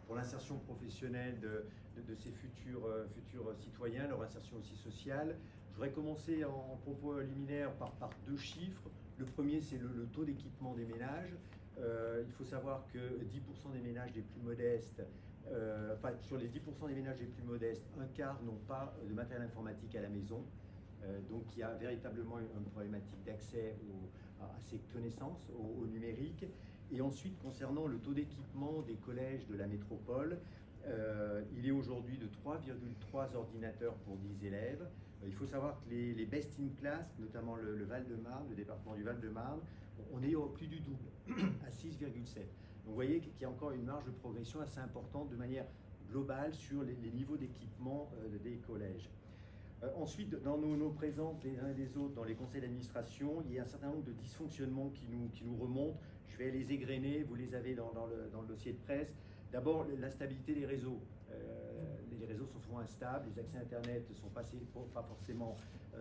pour l'insertion professionnelle de ces futurs citoyens, leur insertion aussi sociale. Je voudrais commencer en propos liminaire par deux chiffres. Le premier, c'est le taux d'équipement des ménages. Il faut savoir que 10% des ménages les plus modestes, sur les 10% des ménages les plus modestes, un quart n'ont pas de matériel informatique à la maison. Donc il y a véritablement une problématique d'accès à ces connaissances, au numérique. Et ensuite, concernant le taux d'équipement des collèges de la métropole, il est aujourd'hui de 3,3 ordinateurs pour 10 élèves. Il faut savoir que les best in class, notamment le Val-de-Marne, le département du Val-de-Marne, on est au plus du double, à 6,7. Donc vous voyez qu'il y a encore une marge de progression assez importante de manière globale sur les niveaux d'équipement des collèges. Ensuite, dans nos présences des uns et des autres dans les conseils d'administration, il y a un certain nombre de dysfonctionnements qui nous remontent. Je vais les égrener, vous les avez dans le dossier de presse. D'abord, la stabilité des réseaux. Les réseaux sont souvent instables, les accès Internet ne sont pas forcément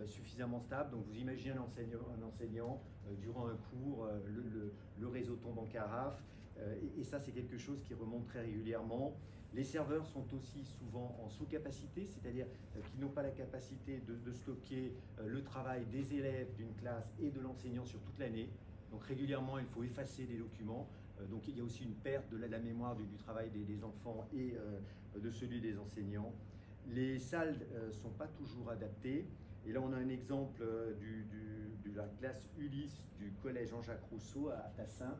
suffisamment stables. Donc vous imaginez un enseignant durant un cours, le réseau tombe en carafe. Et ça, c'est quelque chose qui remonte très régulièrement. Les serveurs sont aussi souvent en sous-capacité, c'est-à-dire qu'ils n'ont pas la capacité de stocker le travail des élèves d'une classe et de l'enseignant sur toute l'année. Donc régulièrement, il faut effacer des documents. Donc il y a aussi une perte de la mémoire du travail des enfants et de celui des enseignants. Les salles ne sont pas toujours adaptées. Et là, on a un exemple de la classe Ulysse du collège Jean-Jacques Rousseau à Tassin,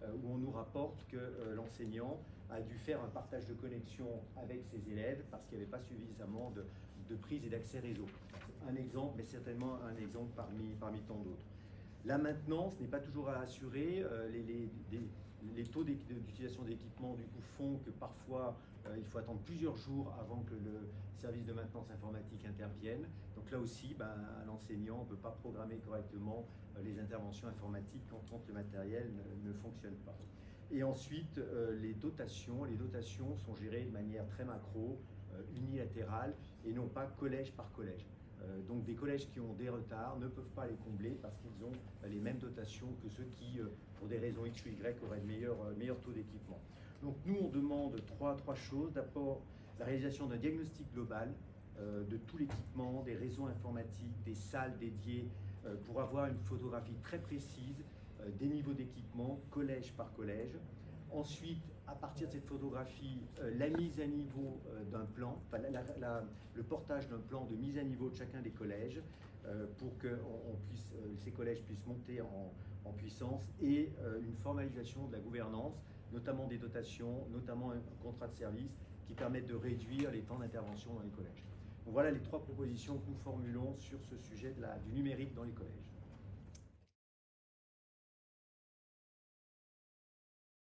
où on nous rapporte que l'enseignant a dû faire un partage de connexion avec ses élèves parce qu'il n'y avait pas suffisamment de prise et d'accès réseau. C'est un exemple, mais certainement un exemple parmi tant d'autres. La maintenance n'est pas toujours à assurer. Les taux d'utilisation d'équipement du coup font que parfois il faut attendre plusieurs jours avant que le service de maintenance informatique intervienne. Donc là aussi, l'enseignant ne peut pas programmer correctement les interventions informatiques quand le matériel ne fonctionne pas. Et ensuite, les dotations sont gérées de manière très macro, unilatérale, et non pas collège par collège. Donc des collèges qui ont des retards ne peuvent pas les combler parce qu'ils ont les mêmes dotations que ceux qui, pour des raisons X ou Y, auraient de meilleurs taux d'équipement. Donc nous, on demande trois choses. D'abord, la réalisation d'un diagnostic global de tout l'équipement, des réseaux informatiques, des salles dédiées, pour avoir une photographie très précise des niveaux d'équipement, collège par collège. Ensuite, à partir de cette photographie, la mise à niveau d'un plan, le portage d'un plan de mise à niveau de chacun des collèges pour que ces collèges puissent monter en puissance, et une formalisation de la gouvernance, notamment des dotations, notamment un contrat de service qui permettent de réduire les temps d'intervention dans les collèges. Donc voilà les trois propositions que nous formulons sur ce sujet du numérique dans les collèges.